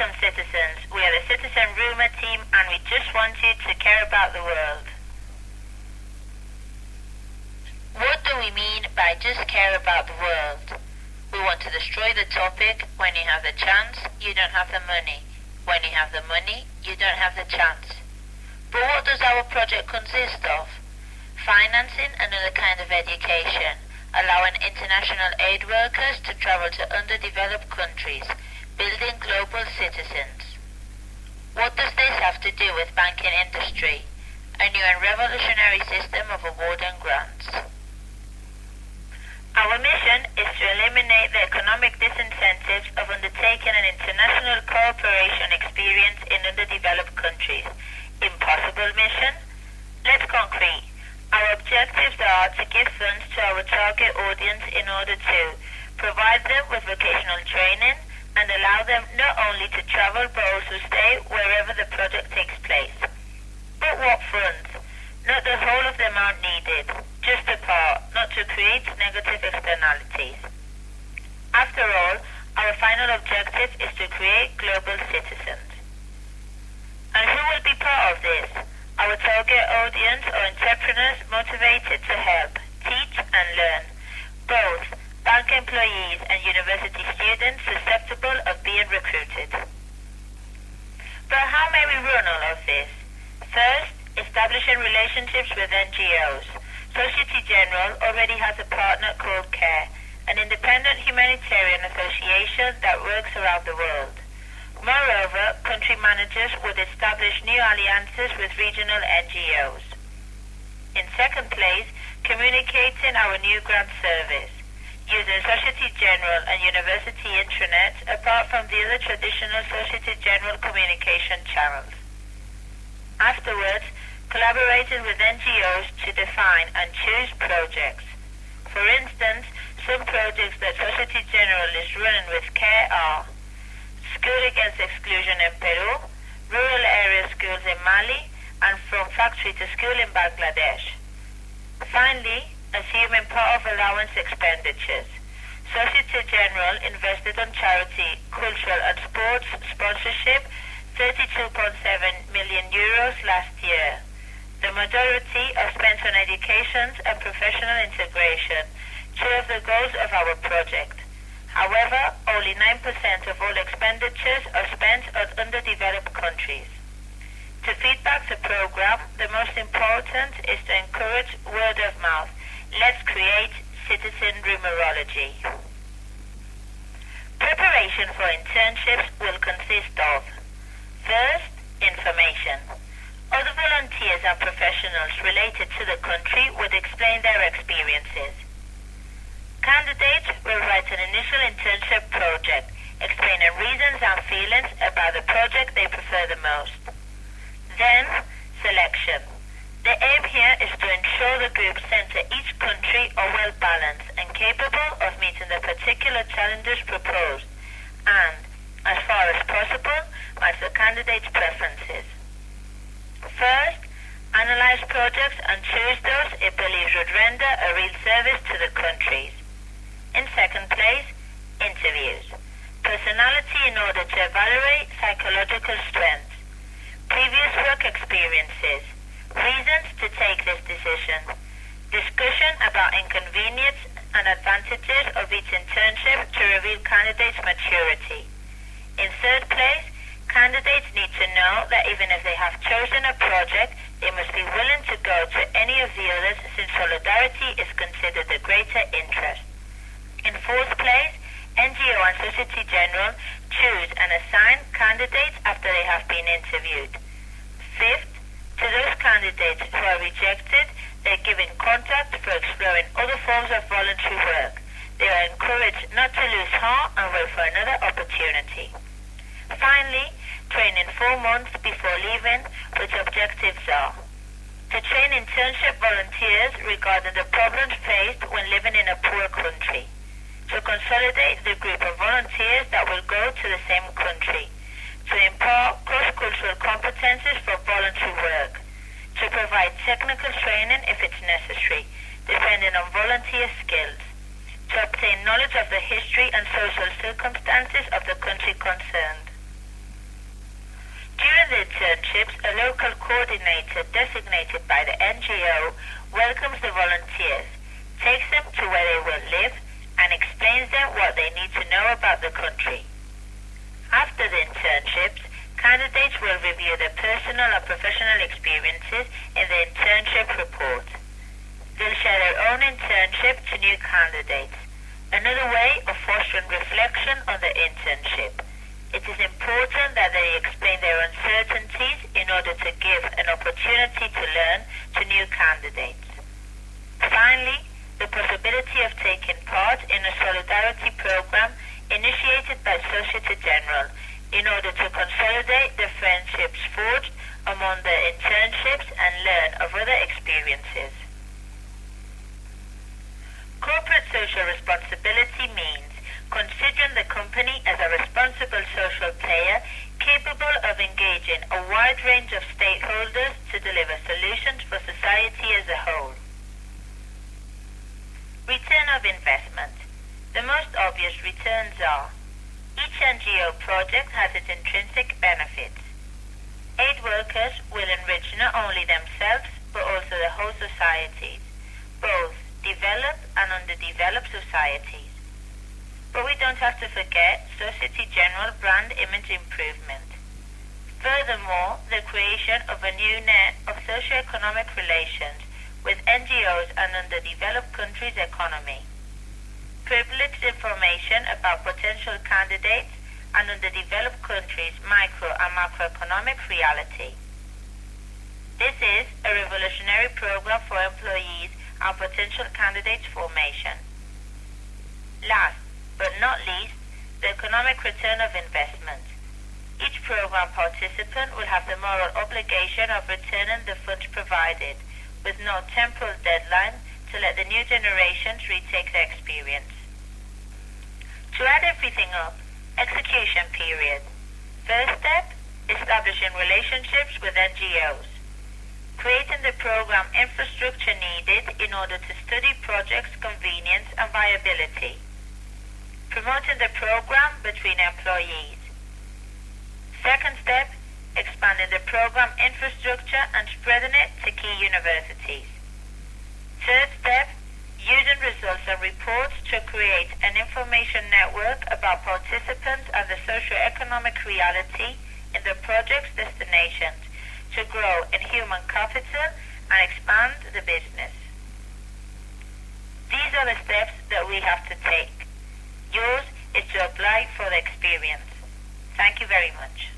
Welcome, citizens. We are the Citizen Rumour team and we just want you to care about the world. What do we mean by just care about the world? We want to destroy the topic. When you have the chance, you don't have the money. When you have the money, you don't have the chance. But what does our project consist of? Financing another kind of education, allowing international aid workers to travel to underdeveloped countries, building global citizens. What does this have to do with banking industry? A new and revolutionary system of awarding grants. Our mission is to eliminate the economic disincentives of undertaking an international cooperation experience in underdeveloped countries. Impossible mission? Let's concrete. Our objectives are to give funds to our target audience in order to provide them with vocational training and allow them not only to travel but also stay wherever the project takes place. But what funds? Not the whole of the amount needed, just a part, not to create negative externalities. After all, our final objective is to create global citizens. And who will be part of this? Our target audience are entrepreneurs motivated to help, teach and learn, both bank employees and university students susceptible of being recruited. But how may we run all of this? First, establishing relationships with NGOs. Societe Generale already has a partner called CARE, an independent humanitarian association that works around the world. Moreover, country managers would establish new alliances with regional NGOs. In second place, communicating our new grant service, using Societe Generale and university intranets apart from the other traditional Societe Generale communication channels. Afterwards, collaborating with NGOs to define and choose projects. For instance, some projects that Societe Generale is running with CARE are School Against Exclusion in Peru, rural area schools in Mali, and From Factory to School in Bangladesh. Finally, assuming part of allowance expenditures. Societe Generale invested on charity, cultural and sports sponsorship €32.7 million last year. The majority are spent on education and professional integration, two of the goals of our project. However, only 9% of all expenditures are spent on underdeveloped countries. To feedback the program, the most important is to encourage word of mouth. Let's create citizen rumorology. Preparation for internships will consist of: first, information. Other volunteers and professionals related to the country would explain their experiences. Candidates will write an initial internship project, explaining reasons and feelings about the project they prefer the most. Then, selection. The aim here is to ensure the groups sent to each country are well balanced and capable of meeting the particular challenges proposed and, as far as possible, match the candidates' preferences. First, analyze projects and choose those it believes would render a real service to the countries. In second place, interviews. Personality in order to evaluate psychological strengths. Previous work experiences. Reasons to take this decision. Discussion about inconvenience and advantages of each internship to reveal candidates' maturity. In third place, candidates need to know that even if they have chosen a project, they must be willing to go to any of the others since solidarity is considered a greater interest. In fourth place, NGO and Societe Generale choose and assign candidates after they have been interviewed. Fifth, to those candidates who are rejected, they are given contact for exploring other forms of voluntary work. They are encouraged not to lose heart and wait for another opportunity. Finally, train in 4 months before leaving, which objectives are: to train internship volunteers regarding the problems faced when living in a poor country, to consolidate the group of volunteers that will go to the same country, to impart cross-cultural competencies for voluntary work, to provide technical training if it's necessary, depending on volunteer skills, to obtain knowledge of the history and social circumstances of the country concerned. the internships, a local coordinator designated by the NGO welcomes the volunteers, takes them to where they will live, and explains them what they need to know about the country. After the internships, candidates will review their personal or professional experiences in the internship report. They'll share their own internship to new candidates, another way of fostering reflection on the internship. It is important that they explain their uncertainties in order to give an opportunity to learn to new candidates. Finally, the possibility of taking part in a solidarity program initiated by Societe Generale in order to consolidate the friendships forged among the internships and learn of other experiences. Corporate social responsibility means considering the company as a responsible social player capable of engaging a wide range of stakeholders to deliver solutions for society as a whole. Return of investment. The most obvious returns are: each NGO project has its intrinsic benefits. Aid workers will enrich not only themselves but also the whole societies, both developed and underdeveloped societies. But we don't have to forget Societe Generale brand image improvement. Furthermore, the creation of a new net of socio-economic relations with NGOs and underdeveloped countries' economy. Privileged information about potential candidates and underdeveloped countries' micro and macroeconomic reality. This is a revolutionary program for employees and potential candidates formation. Last but not least, the economic return of investment. Each program participant will have the moral obligation of returning the funds provided, with no temporal deadline to let the new generations retake their experience. To add everything up, execution period. First step, establishing relationships with NGOs. Creating the program infrastructure needed in order to study projects' convenience and viability. Promoting the program between employees. Second step, expanding the program infrastructure and spreading it to key universities. Third step, using results and reports to create an information network about participants and the socio-economic reality in the project's destinations to grow in human capital and expand the business. These are the steps that we have to take. Yours is to apply for the experience. Thank you very much.